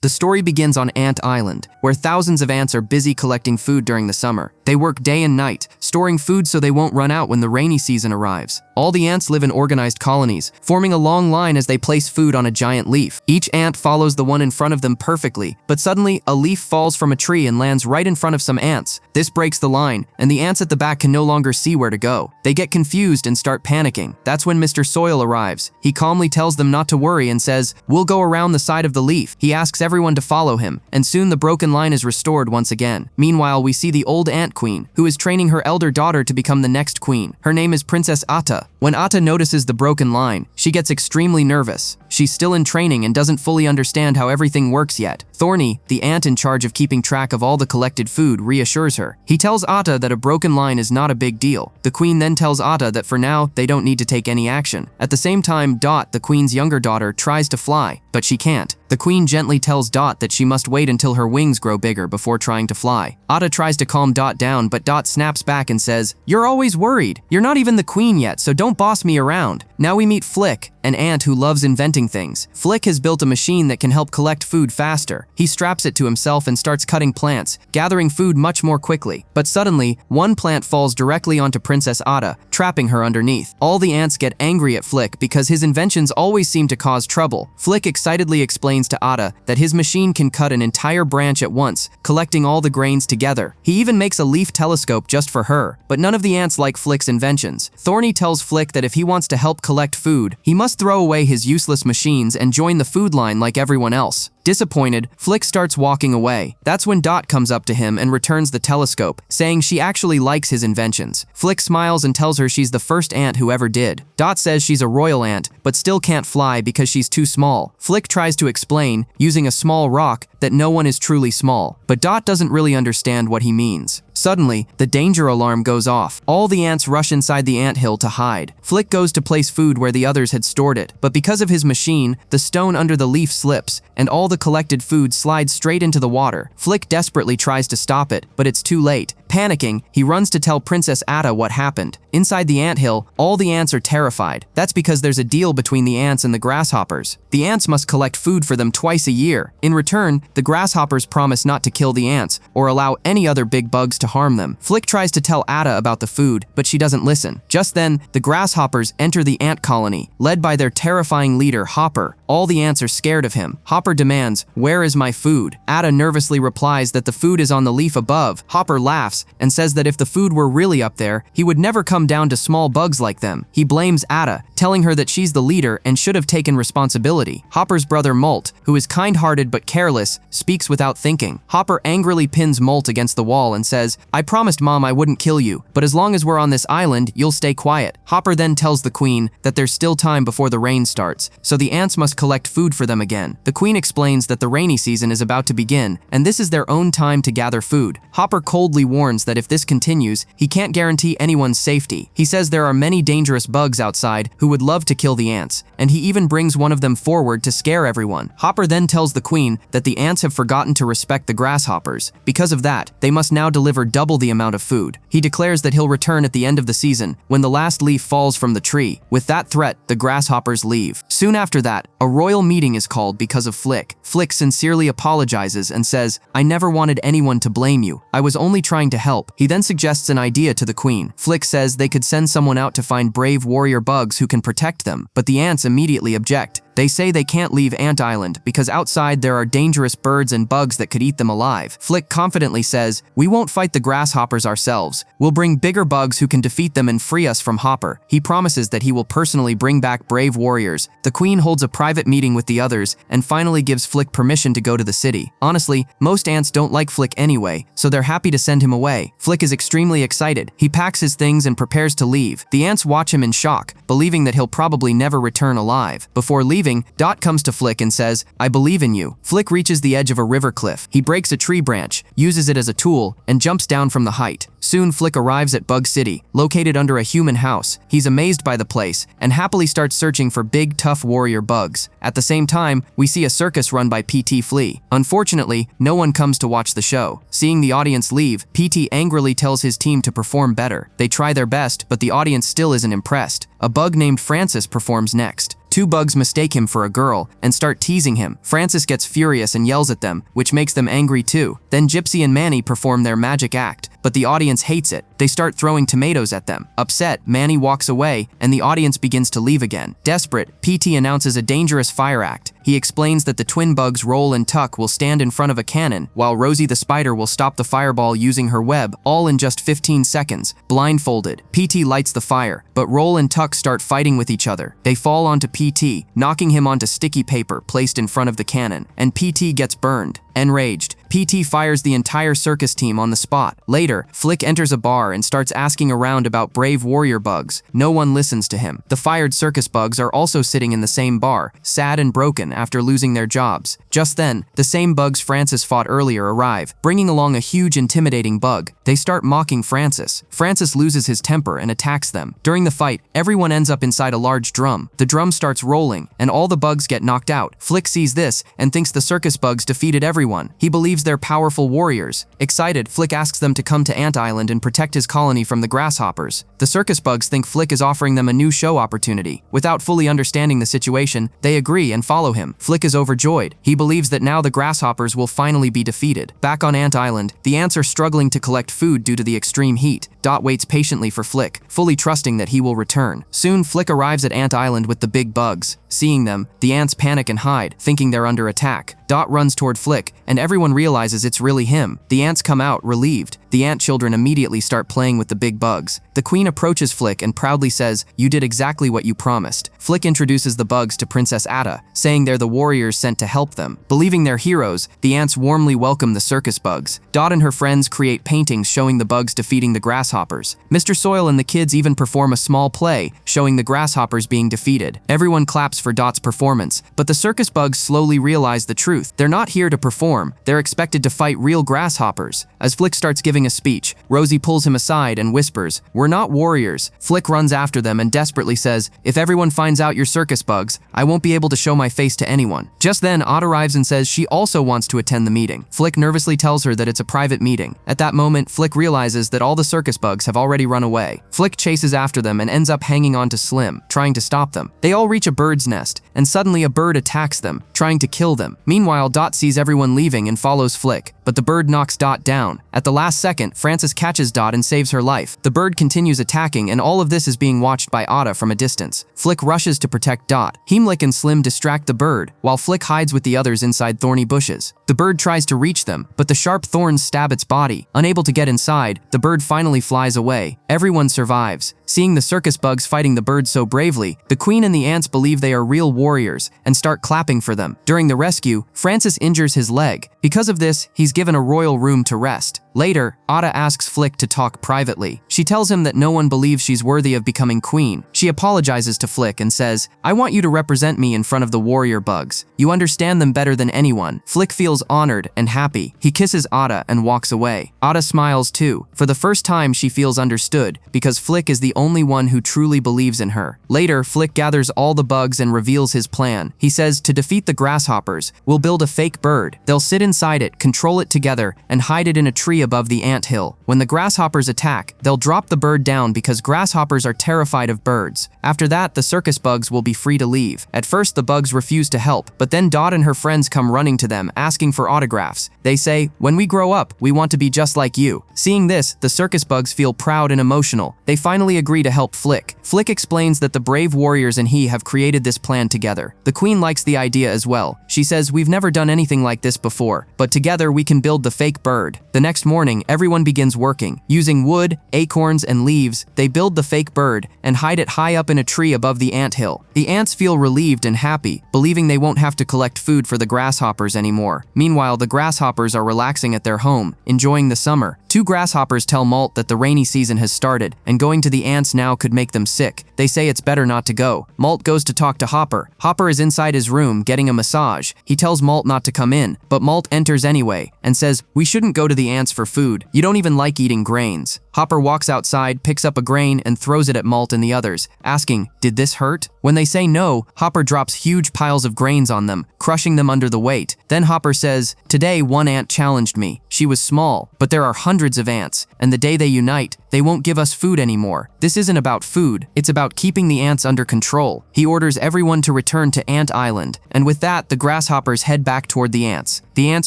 The story begins on Ant Island, where thousands of ants are busy collecting food during the summer. They work day and night, storing food so they won't run out when the rainy season arrives. All the ants live in organized colonies, forming a long line as they place food on a giant leaf. Each ant follows the one in front of them perfectly, but suddenly a leaf falls from a tree and lands right in front of some ants. This breaks the line, and the ants at the back can no longer see where to go. They get confused and start panicking. That's when Mr. Soil arrives. He calmly tells them not to worry and says, "We'll go around the side of the leaf." He asks everyone to follow him, and soon the broken line is restored once again. Meanwhile, we see the old ant queen, who is training her elder daughter to become the next queen. Her name is Princess Atta. When Atta notices the broken line, she gets extremely nervous. She's still in training and doesn't fully understand how everything works yet. Thorny, the ant in charge of keeping track of all the collected food, reassures her. He tells Atta that a broken line is not a big deal. The queen then tells Atta that for now, they don't need to take any action. At the same time, Dot, the queen's younger daughter, tries to fly, but she can't. The queen gently tells Dot that she must wait until her wings grow bigger before trying to fly. Atta tries to calm Dot down, but Dot snaps back and says, "You're always worried. You're not even the queen yet, so don't boss me around." Now we meet Flik, an ant who loves inventing things. Flik has built a machine that can help collect food faster. He straps it to himself and starts cutting plants, gathering food much more quickly. But suddenly, one plant falls directly onto Princess Atta, trapping her underneath. All the ants get angry at Flik because his inventions always seem to cause trouble. Flik excitedly explains to Atta that his machine can cut an entire branch at once, collecting all the grains together. He even makes a leaf telescope just for her, but none of the ants like Flik's inventions. Thorny tells Flik that if he wants to help collect food, he must throw away his useless machines and join the food line like everyone else. Disappointed, Flik starts walking away. That's when Dot comes up to him and returns the telescope, saying she actually likes his inventions. Flik smiles and tells her she's the first ant who ever did. Dot says she's a royal ant, but still can't fly because she's too small. Flik tries to explain, using a small rock, that no one is truly small, but Dot doesn't really understand what he means. Suddenly, the danger alarm goes off. All the ants rush inside the anthill to hide. Flik goes to place food where the others had stored it, but because of his machine, the stone under the leaf slips, and all the collected food slides straight into the water. Flik desperately tries to stop it, but it's too late. Panicking, he runs to tell Princess Atta what happened. Inside the anthill, all the ants are terrified. That's because there's a deal between the ants and the grasshoppers. The ants must collect food for them twice a year. In return, the grasshoppers promise not to kill the ants or allow any other big bugs to harm them. Flik tries to tell Atta about the food, but she doesn't listen. Just then, the grasshoppers enter the ant colony, led by their terrifying leader, Hopper. All the ants are scared of him. Hopper demands, "Where is my food?" Atta nervously replies that the food is on the leaf above. Hopper laughs and says that if the food were really up there, he would never come down to small bugs like them. He blames Atta, telling her that she's the leader and should have taken responsibility. Hopper's brother Molt, who is kind-hearted but careless, speaks without thinking. Hopper angrily pins Molt against the wall and says, "I promised Mom I wouldn't kill you, but as long as we're on this island, you'll stay quiet." Hopper then tells the queen that there's still time before the rain starts, so the ants must collect food for them again. The queen explains that the rainy season is about to begin, and this is their own time to gather food. Hopper coldly warns that if this continues, he can't guarantee anyone's safety. He says there are many dangerous bugs outside who would love to kill the ants, and he even brings one of them forward to scare everyone. Hopper then tells the queen that the ants have forgotten to respect the grasshoppers. Because of that, they must now deliver double the amount of food. He declares that he'll return at the end of the season, when the last leaf falls from the tree. With that threat, the grasshoppers leave. Soon after that, a royal meeting is called because of Flik. Flik sincerely apologizes and says, "I never wanted anyone to blame you. I was only trying to help." He then suggests an idea to the queen. Flik says they could send someone out to find brave warrior bugs who can protect them, but the ants immediately object. They say they can't leave Ant Island because outside there are dangerous birds and bugs that could eat them alive. Flik confidently says, "We won't fight the grasshoppers ourselves. We'll bring bigger bugs who can defeat them and free us from Hopper." He promises that he will personally bring back brave warriors. The queen holds a private meeting with the others and finally gives Flik permission to go to the city. Honestly, most ants don't like Flik anyway, so they're happy to send him away. Flik is extremely excited. He packs his things and prepares to leave. The ants watch him in shock, believing that he'll probably never return alive. Before leaving, Dot comes to Flik and says, "I believe in you." Flik reaches the edge of a river cliff. He breaks a tree branch, uses it as a tool, and jumps down from the height. Soon Flik arrives at Bug City, located under a human house. He's amazed by the place and happily starts searching for big, tough warrior bugs. At the same time, we see a circus run by PT Flea. Unfortunately, no one comes to watch the show. Seeing the audience leave, PT angrily tells his team to perform better. They try their best, but the audience still isn't impressed. A bug named Francis performs next. Two bugs mistake him for a girl and start teasing him. Francis gets furious and yells at them, which makes them angry too. Then Gypsy and Manny perform their magic act, but the audience hates it. They start throwing tomatoes at them. Upset, Manny walks away and the audience begins to leave again. Desperate, PT announces a dangerous fire act. He explains that the twin bugs Roll and Tuck will stand in front of a cannon, while Rosie the spider will stop the fireball using her web, all in just 15 seconds. Blindfolded, PT lights the fire, but Roll and Tuck start fighting with each other. They fall onto PT, knocking him onto sticky paper placed in front of the cannon, and PT gets burned. Enraged, PT fires the entire circus team on the spot. Later, Flik enters a bar and starts asking around about brave warrior bugs. No one listens to him. The fired circus bugs are also sitting in the same bar, sad and broken after losing their jobs. Just then, the same bugs Francis fought earlier arrive, bringing along a huge intimidating bug. They start mocking Francis. Francis loses his temper and attacks them. During the fight, everyone ends up inside a large drum. The drum starts rolling, and all the bugs get knocked out. Flik sees this and thinks the circus bugs defeated everyone. He believes they're powerful warriors. Excited, Flik asks them to come to Ant Island and protect his colony from the Grasshoppers. The circus bugs think Flik is offering them a new show opportunity. Without fully understanding the situation, they agree and follow him. Flik is overjoyed. He believes that now the Grasshoppers will finally be defeated. Back on Ant Island, the ants are struggling to collect food due to the extreme heat. Dot waits patiently for Flik, fully trusting that he will return. Soon, Flik arrives at Ant Island with the big bugs. Seeing them, the ants panic and hide, thinking they're under attack. Dot runs toward Flik, and everyone realizes it's really him. The ants come out, relieved. The ant children immediately start playing with the big bugs. The queen approaches Flik and proudly says, "You did exactly what you promised." Flik introduces the bugs to Princess Ada, saying they're the warriors sent to help them. Believing they're heroes, the ants warmly welcome the circus bugs. Dot and her friends create paintings showing the bugs defeating the Grasshoppers. Mr. Soil and the kids even perform a small play, showing the Grasshoppers being defeated. Everyone claps for Dot's performance, but the circus bugs slowly realize the truth. They're not here to perform, they're expected to fight real grasshoppers. As Flik starts giving a speech, Rosie pulls him aside and whispers, "We're not warriors." Flik runs after them and desperately says, "If everyone finds out you're circus bugs, I won't be able to show my face to anyone." Just then, Ott arrives and says she also wants to attend the meeting. Flik nervously tells her that it's a private meeting. At that moment, Flik realizes that all the circus bugs have already run away. Flik chases after them and ends up hanging on to Slim, trying to stop them. They all reach a bird's nest, and suddenly a bird attacks them, trying to kill them. Meanwhile, Dot sees everyone leaving and follows Flik, but the bird knocks Dot down. At the last second, Francis catches Dot and saves her life. The bird continues attacking, and all of this is being watched by Otta from a distance. Flik rushes to protect Dot. Heimlich and Slim distract the bird, while Flik hides with the others inside thorny bushes. The bird tries to reach them, but the sharp thorns stab its body. Unable to get inside, the bird finally flies away. Everyone survives. Seeing the circus bugs fighting the bird so bravely, the queen and the ants believe they are real warriors and start clapping for them. During the rescue, Francis injures his leg. Because of this, he's given a royal room to rest. Later, Otta asks Flik to talk privately. She tells him that no one believes she's worthy of becoming queen. She apologizes to Flik and says, "I want you to represent me in front of the warrior bugs. You understand them better than anyone." Flik feels honored and happy. He kisses Otta and walks away. Otta smiles too. For the first time, she feels understood, because Flik is the only one who truly believes in her. Later, Flik gathers all the bugs and reveals his plan. He says, to defeat the Grasshoppers, we'll build a fake bird. They'll sit inside it, control it together, and hide it in a tree above the ant hill. When the Grasshoppers attack, they'll drop the bird down because Grasshoppers are terrified of birds. After that, the circus bugs will be free to leave. At first, the bugs refuse to help, but then Dot and her friends come running to them, asking for autographs. They say, "When we grow up, we want to be just like you." Seeing this, the circus bugs feel proud and emotional. They finally agree to help Flik. Flik explains that the brave warriors and he have created this plan together. The queen likes the idea as well. She says, "We've never done anything like this before, but together we can build the fake bird." The next morning, everyone begins working. Using wood, acorns, and leaves, they build the fake bird and hide it high up in a tree above the ant hill. The ants feel relieved and happy, believing they won't have to collect food for the grasshoppers anymore. Meanwhile, the grasshoppers are relaxing at their home, enjoying the summer. Two grasshoppers tell Malt that the rainy season has started, and going to the ants now could make them sick. They say it's better not to go. Malt goes to talk to Hopper. Hopper is inside his room, getting a massage. He tells Malt not to come in, but Malt enters anyway, and says, "We shouldn't go to the ants for food. You don't even like eating grains." Hopper walks outside, picks up a grain, and throws it at Malt and the others, asking, "Did this hurt?" When they say no, Hopper drops huge piles of grains on them, crushing them under the weight. Then Hopper says, "Today, one ant challenged me. She was small, but there are hundreds of ants, and the day they unite, they won't give us food anymore. This isn't about food, it's about keeping the ants under control. He orders everyone to return to Ant Island, and with that, the grasshoppers head back toward the ants. The ants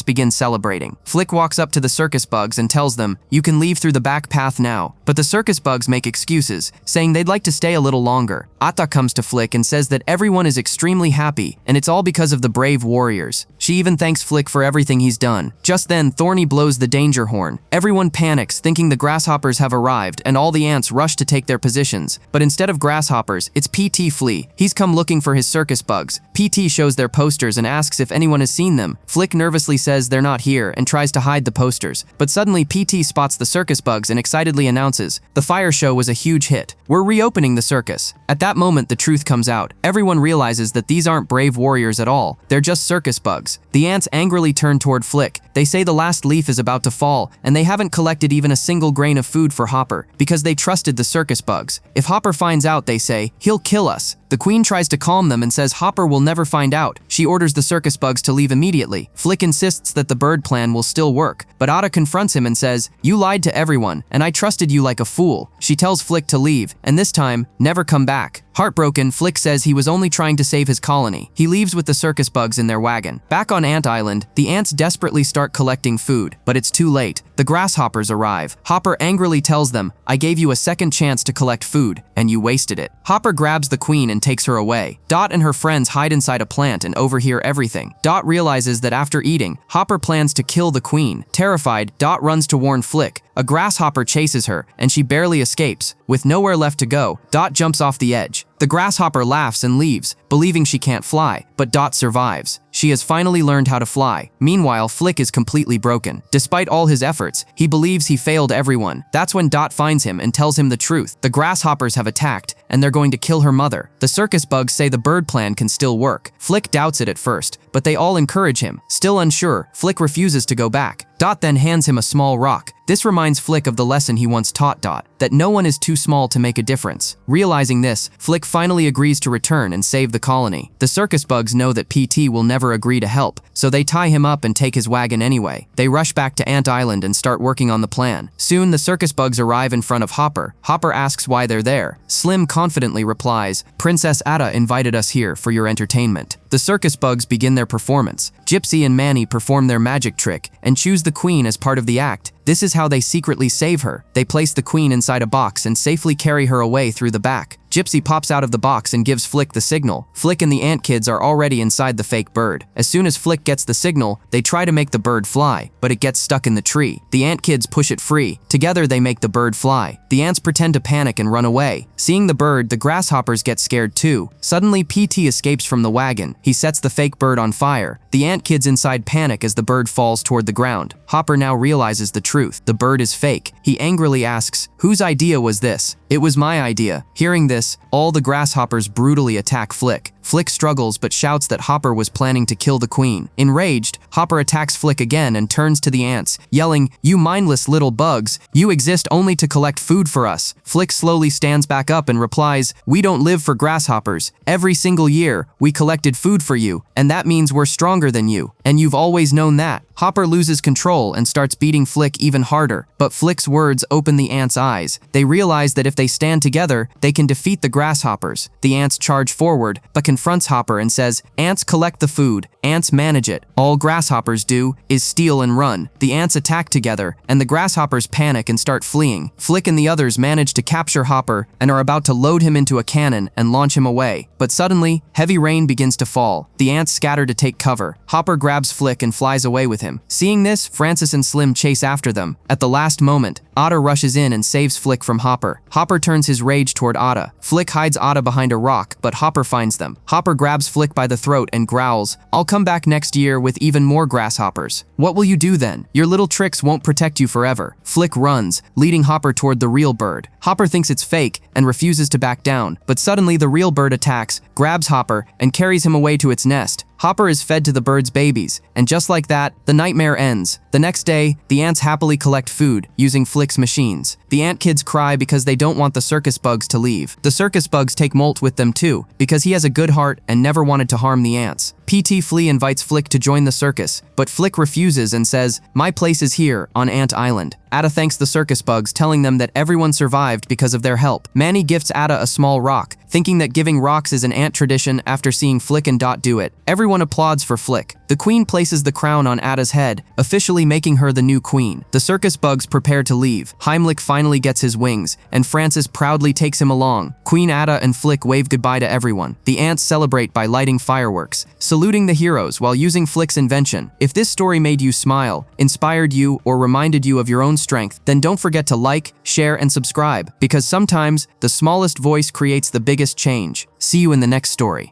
begin celebrating. Flik walks up to the circus bugs and tells them, "You can leave through the back path now." But the circus bugs make excuses, saying they'd like to stay a little longer. Atta comes to Flik and says that everyone is extremely happy, and it's all because of the brave warriors. She even thanks Flik for everything he's done. Just then, Thorny blows the danger horn. Everyone panics, thinking the grasshoppers have arrived, and all the ants rush to take their positions. But instead of grasshoppers, it's PT Flea. He's come looking for his circus bugs. PT shows their posters and asks if anyone has seen them. Flik nervously says they're not here and tries to hide the posters. But suddenly PT spots the circus bugs and excitedly announces, "The fire show was a huge hit. We're reopening the circus." At that moment, the truth comes out. Everyone realizes that these aren't brave warriors at all. They're just circus bugs. The ants angrily turn toward Flik. They say the last leaf is about to fall, and they haven't collected even a single grain of food for Hopper, because they trusted the circus bugs. If Hopper finds out, they say, "He'll kill us." The queen tries to calm them and says Hopper will never find out. She orders the circus bugs to leave immediately. Flik insists that the bird plan will still work, but Atta confronts him and says, "You lied to everyone, and I trusted you like a fool." She tells Flik to leave, and this time, never come back. Heartbroken, Flik says he was only trying to save his colony. He leaves with the circus bugs in their wagon. Back on Ant Island, the ants desperately start collecting food, but it's too late. The grasshoppers arrive. Hopper angrily tells them, "I gave you a second chance to collect food, and you wasted it." Hopper grabs the queen and takes her away. Dot and her friends hide inside a plant and overhear everything. Dot realizes that after eating, Hopper plans to kill the queen. Terrified, Dot runs to warn Flik. A grasshopper chases her, and she barely escapes. With nowhere left to go, Dot jumps off the edge. The grasshopper laughs and leaves, believing she can't fly, but Dot survives. She has finally learned how to fly. Meanwhile, Flik is completely broken. Despite all his efforts, he believes he failed everyone. That's when Dot finds him and tells him the truth. The grasshoppers have attacked, and they're going to kill her mother. The circus bugs say the bird plan can still work. Flik doubts it at first, but they all encourage him. Still unsure, Flik refuses to go back. Dot then hands him a small rock. This reminds Flik of the lesson he once taught Dot, that no one is too small to make a difference. Realizing this, Flik finally agrees to return and save the colony. The circus bugs know that PT will never agree to help, so they tie him up and take his wagon anyway. They rush back to Ant Island and start working on the plan. Soon, the circus bugs arrive in front of Hopper. Hopper asks why they're there. Slim confidently replies, "Princess Atta invited us here for your entertainment." The circus bugs begin their performance. Gypsy and Manny perform their magic trick and choose the queen as part of the act. This is how they secretly save her. They place the queen inside a box and safely carry her away through the back. Gypsy pops out of the box and gives Flik the signal. Flik and the ant kids are already inside the fake bird. As soon as Flik gets the signal, they try to make the bird fly, but it gets stuck in the tree. The ant kids push it free. Together they make the bird fly. The ants pretend to panic and run away. Seeing the bird, the grasshoppers get scared too. Suddenly, PT escapes from the wagon. He sets the fake bird on fire. The ant kids inside panic as the bird falls toward the ground. Hopper now realizes the truth. The bird is fake. He angrily asks, "Whose idea was this?" "It was my idea." Hearing this, all the grasshoppers brutally attack Flik. Flik struggles but shouts that Hopper was planning to kill the queen. Enraged, Hopper attacks Flik again and turns to the ants, yelling, "You mindless little bugs, you exist only to collect food for us." Flik slowly stands back up and replies, "We don't live for grasshoppers. Every single year, we collected food for you, and that means we're stronger than you, and you've always known that." Hopper loses control and starts beating Flik even harder, but Flik's words open the ants' eyes. They realize that if they stand together, they can defeat the grasshoppers. The ants charge forward, but confronts Hopper and says, "Ants collect the food, ants manage it. All grasshoppers do is steal and run." The ants attack together, and the grasshoppers panic and start fleeing. Flik and the others manage to capture Hopper and are about to load him into a cannon and launch him away. But suddenly, heavy rain begins to fall. The ants scatter to take cover. Hopper grabs Flik and flies away with him. Seeing this, Francis and Slim chase after them. At the last moment, Atta rushes in and saves Flik from Hopper. Hopper turns his rage toward Atta. Flik hides Atta behind a rock, but Hopper finds them. Hopper grabs Flik by the throat and growls, "I'll come back next year with even more grasshoppers." "What will you do then? Your little tricks won't protect you forever." Flik runs, leading Hopper toward the real bird. Hopper thinks it's fake and refuses to back down, but suddenly the real bird attacks, grabs Hopper, and carries him away to its nest. Hopper is fed to the bird's babies, and just like that, the nightmare ends. The next day, the ants happily collect food, using Flik Flik's machines. The ant kids cry because they don't want the circus bugs to leave. The circus bugs take Molt with them too, because he has a good heart and never wanted to harm the ants. PT Flea invites Flik to join the circus, but Flik refuses and says, "My place is here, on Ant Island." Ada thanks the circus bugs, telling them that everyone survived because of their help. Manny gifts Ada a small rock, thinking that giving rocks is an ant tradition after seeing Flik and Dot do it. Everyone applauds for Flik. The queen places the crown on Ada's head, officially making her the new queen. The circus bugs prepare to leave. Heimlich finally gets his wings, and Francis proudly takes him along. Queen Ada and Flik wave goodbye to everyone. The ants celebrate by lighting fireworks, saluting the heroes while using Flik's invention. If this story made you smile, inspired you, or reminded you of your own strength, then don't forget to like, share, and subscribe, because sometimes the smallest voice creates the biggest change. See you in the next story.